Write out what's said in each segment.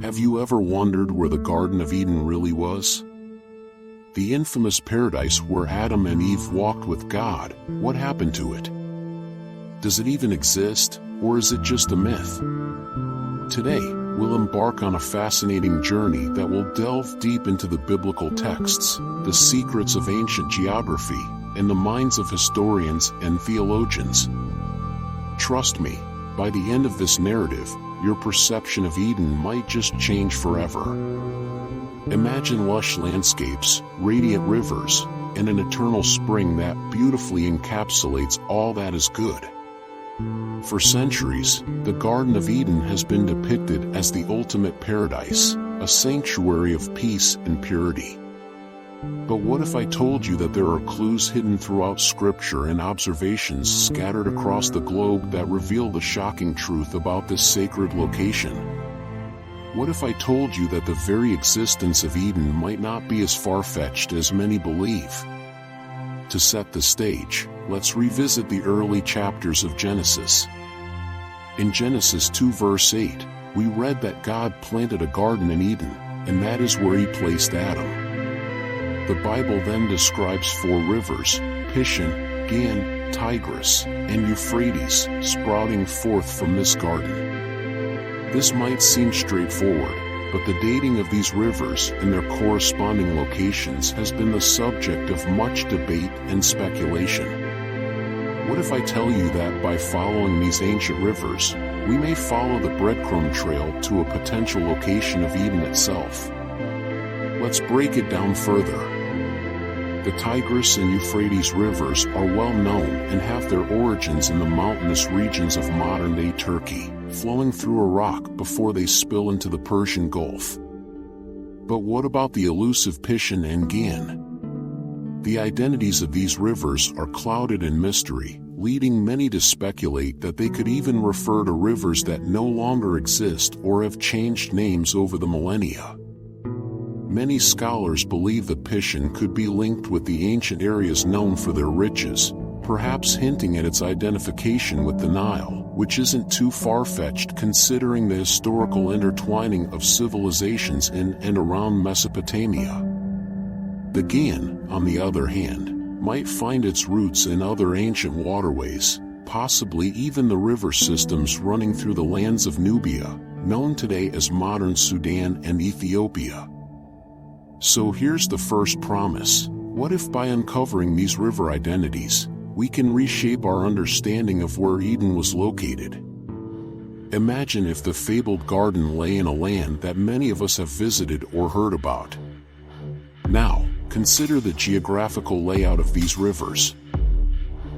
Have you ever wondered where the Garden of Eden really was? The infamous paradise where Adam and Eve walked with God, what happened to it? Does it even exist, or is it just a myth? Today, we'll embark on a fascinating journey that will delve deep into the biblical texts, the secrets of ancient geography, and the minds of historians and theologians. Trust me, by the end of this narrative, your perception of Eden might just change forever. Imagine lush landscapes, radiant rivers, and an eternal spring that beautifully encapsulates all that is good. For centuries, the Garden of Eden has been depicted as the ultimate paradise, a sanctuary of peace and purity. But what if I told you that there are clues hidden throughout Scripture and observations scattered across the globe that reveal the shocking truth about this sacred location? What if I told you that the very existence of Eden might not be as far-fetched as many believe? To set the stage, let's revisit the early chapters of Genesis. In Genesis 2 verse 8, we read that God planted a garden in Eden, and that is where he placed Adam. The Bible then describes four rivers, Pishon, Gan, Tigris, and Euphrates, sprouting forth from this garden. This might seem straightforward, but the dating of these rivers and their corresponding locations has been the subject of much debate and speculation. What if I tell you that by following these ancient rivers, we may follow the breadcrumb trail to a potential location of Eden itself? Let's break it down further. The Tigris and Euphrates rivers are well known and have their origins in the mountainous regions of modern-day Turkey, flowing through a rock before they spill into the Persian Gulf. But what about the elusive Pishon and Gan? The identities of these rivers are clouded in mystery, leading many to speculate that they could even refer to rivers that no longer exist or have changed names over the millennia. Many scholars believe the Pishon could be linked with the ancient areas known for their riches, perhaps hinting at its identification with the Nile, which isn't too far-fetched considering the historical intertwining of civilizations in and around Mesopotamia. The Gan, on the other hand, might find its roots in other ancient waterways, possibly even the river systems running through the lands of Nubia, known today as modern Sudan and Ethiopia. So here's the first promise. What if by uncovering these river identities, we can reshape our understanding of where Eden was located? Imagine if the fabled garden lay in a land that many of us have visited or heard about. Now, consider the geographical layout of these rivers.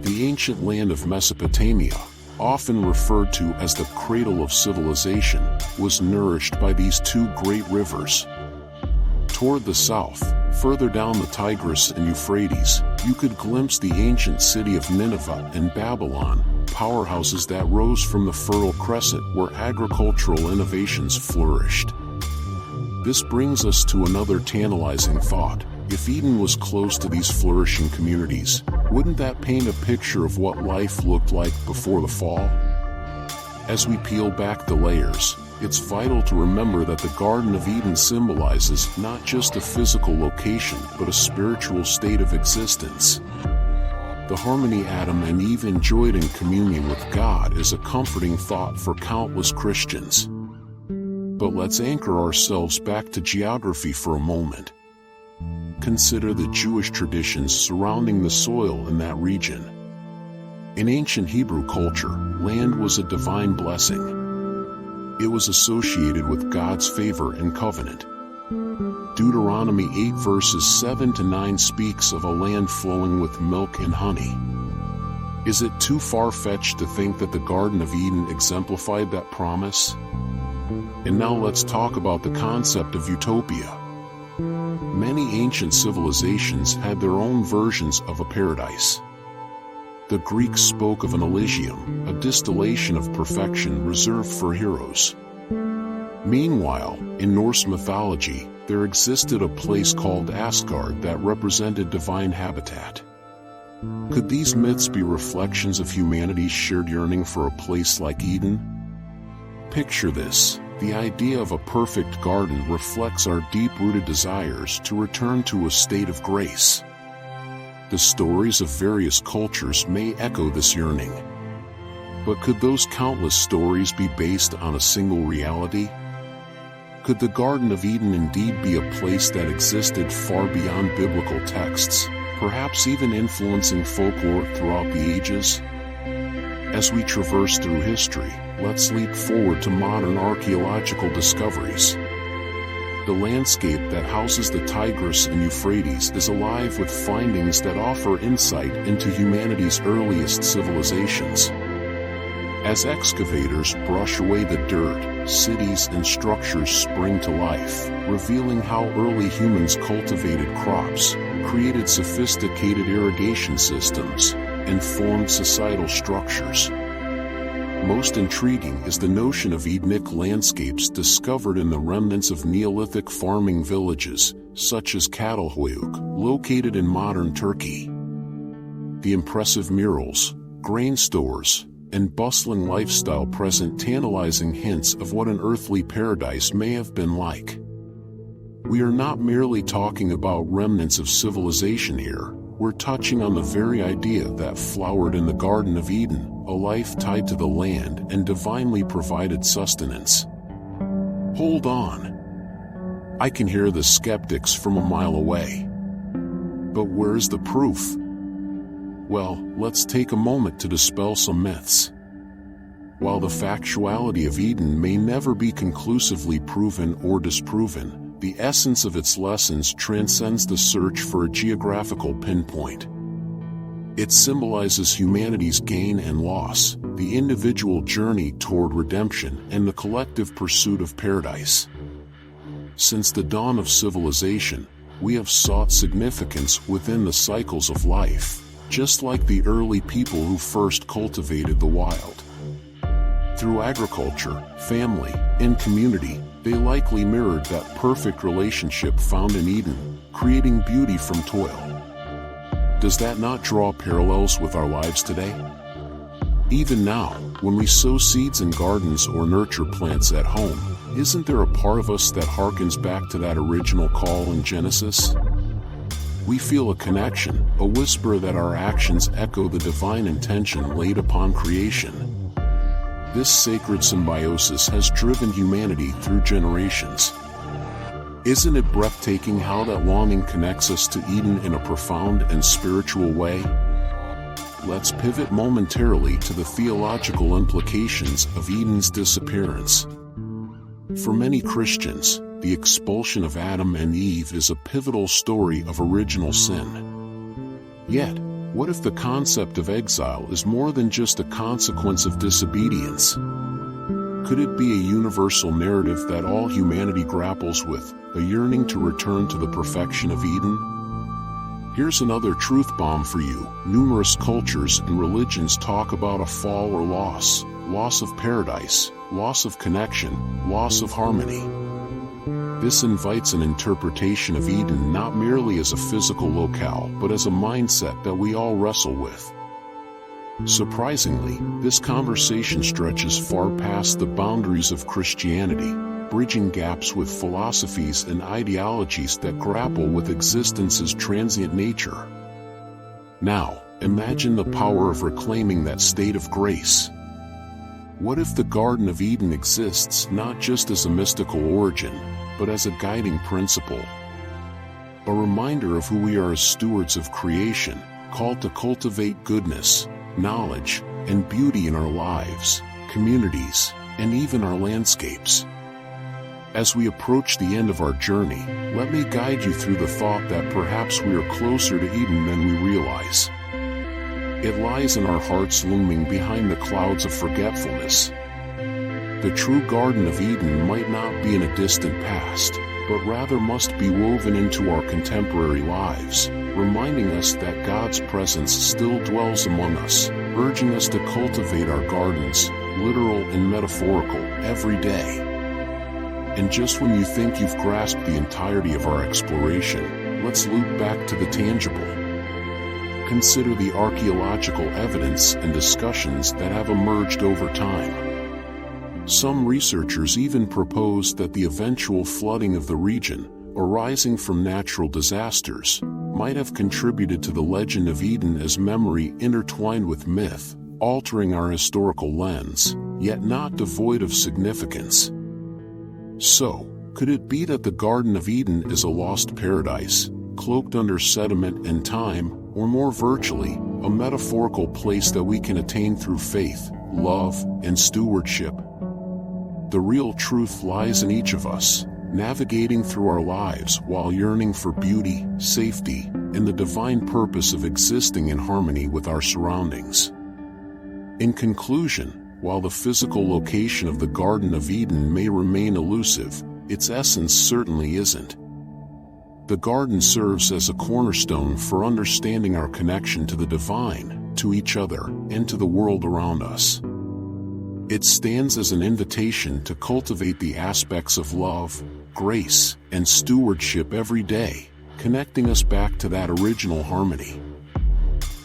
The ancient land of Mesopotamia, often referred to as the cradle of civilization, was nourished by these two great rivers. Toward the south, further down the Tigris and Euphrates, you could glimpse the ancient city of Nineveh and Babylon, powerhouses that rose from the Fertile Crescent where agricultural innovations flourished. This brings us to another tantalizing thought. If Eden was close to these flourishing communities, wouldn't that paint a picture of what life looked like before the fall? As we peel back the layers, it's vital to remember that the Garden of Eden symbolizes not just a physical location but a spiritual state of existence. The harmony Adam and Eve enjoyed in communion with God is a comforting thought for countless Christians. But let's anchor ourselves back to geography for a moment. Consider the Jewish traditions surrounding the soil in that region. In ancient Hebrew culture, land was a divine blessing. It was associated with God's favor and covenant. Deuteronomy 8 verses 7 to 9 speaks of a land flowing with milk and honey. Is it too far-fetched to think that the Garden of Eden exemplified that promise? And now let's talk about the concept of utopia. Many ancient civilizations had their own versions of a paradise. The Greeks spoke of an Elysium, a distillation of perfection reserved for heroes. Meanwhile, in Norse mythology, there existed a place called Asgard that represented divine habitat. Could these myths be reflections of humanity's shared yearning for a place like Eden? Picture this. The idea of a perfect garden reflects our deep-rooted desires to return to a state of grace. The stories of various cultures may echo this yearning. But could those countless stories be based on a single reality? Could the Garden of Eden indeed be a place that existed far beyond biblical texts, perhaps even influencing folklore throughout the ages? As we traverse through history, let's leap forward to modern archaeological discoveries. The landscape that houses the Tigris and Euphrates is alive with findings that offer insight into humanity's earliest civilizations. As excavators brush away the dirt, cities and structures spring to life, revealing how early humans cultivated crops, created sophisticated irrigation systems, and formed societal structures. Most intriguing is the notion of Edenic landscapes discovered in the remnants of Neolithic farming villages, such as Catalhoyuk, located in modern Turkey. The impressive murals, grain stores, and bustling lifestyle present tantalizing hints of what an earthly paradise may have been like. We are not merely talking about remnants of civilization here. We're touching on the very idea that flowered in the Garden of Eden, a life tied to the land and divinely provided sustenance. Hold on. I can hear the skeptics from a mile away. But where's the proof? Well, let's take a moment to dispel some myths. While the factuality of Eden may never be conclusively proven or disproven, the essence of its lessons transcends the search for a geographical pinpoint. It symbolizes humanity's gain and loss, the individual journey toward redemption, and the collective pursuit of paradise. Since the dawn of civilization, we have sought significance within the cycles of life, just like the early people who first cultivated the wild. Through agriculture, family, and community, they likely mirrored that perfect relationship found in Eden, creating beauty from toil. Does that not draw parallels with our lives today? Even now, when we sow seeds in gardens or nurture plants at home, isn't there a part of us that harkens back to that original call in Genesis? We feel a connection, a whisper that our actions echo the divine intention laid upon creation. This sacred symbiosis has driven humanity through generations. Isn't it breathtaking how that longing connects us to Eden in a profound and spiritual way? Let's pivot momentarily to the theological implications of Eden's disappearance. For many Christians, the expulsion of Adam and Eve is a pivotal story of original sin. Yet, what if the concept of exile is more than just a consequence of disobedience? Could it be a universal narrative that all humanity grapples with, a yearning to return to the perfection of Eden? Here's another truth bomb for you. Numerous cultures and religions talk about a fall or loss, loss of paradise, loss of connection, loss of harmony. This invites an interpretation of Eden not merely as a physical locale, but as a mindset that we all wrestle with. Surprisingly, this conversation stretches far past the boundaries of Christianity, bridging gaps with philosophies and ideologies that grapple with existence's transient nature. Now, imagine the power of reclaiming that state of grace. What if the Garden of Eden exists not just as a mystical origin, but as a guiding principle? A reminder of who we are as stewards of creation, called to cultivate goodness, knowledge, and beauty in our lives, communities, and even our landscapes. As we approach the end of our journey, let me guide you through the thought that perhaps we are closer to Eden than we realize. It lies in our hearts looming behind the clouds of forgetfulness. The true Garden of Eden might not be in a distant past, but rather must be woven into our contemporary lives, reminding us that God's presence still dwells among us, urging us to cultivate our gardens, literal and metaphorical, every day. And just when you think you've grasped the entirety of our exploration, let's loop back to the tangible. Consider the archaeological evidence and discussions that have emerged over time. Some researchers even propose that the eventual flooding of the region, arising from natural disasters, might have contributed to the legend of Eden as memory intertwined with myth, altering our historical lens, yet not devoid of significance. So, could it be that the Garden of Eden is a lost paradise, cloaked under sediment and time, or more virtually, a metaphorical place that we can attain through faith, love, and stewardship? The real truth lies in each of us, navigating through our lives while yearning for beauty, safety, and the divine purpose of existing in harmony with our surroundings. In conclusion, while the physical location of the Garden of Eden may remain elusive, its essence certainly isn't. The garden serves as a cornerstone for understanding our connection to the divine, to each other, and to the world around us. It stands as an invitation to cultivate the aspects of love, grace, and stewardship every day, connecting us back to that original harmony.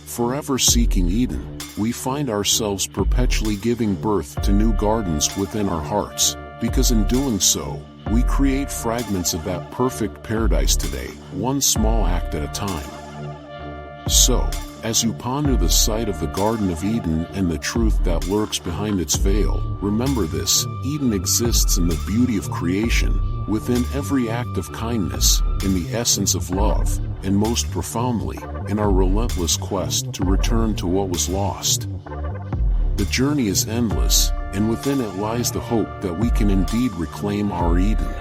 Forever seeking Eden, we find ourselves perpetually giving birth to new gardens within our hearts, because in doing so, we create fragments of that perfect paradise today, one small act at a time. So, as you ponder the sight of the Garden of Eden and the truth that lurks behind its veil, remember this: Eden exists in the beauty of creation, within every act of kindness, in the essence of love, and most profoundly, in our relentless quest to return to what was lost. The journey is endless, and within it lies the hope that we can indeed reclaim our Eden.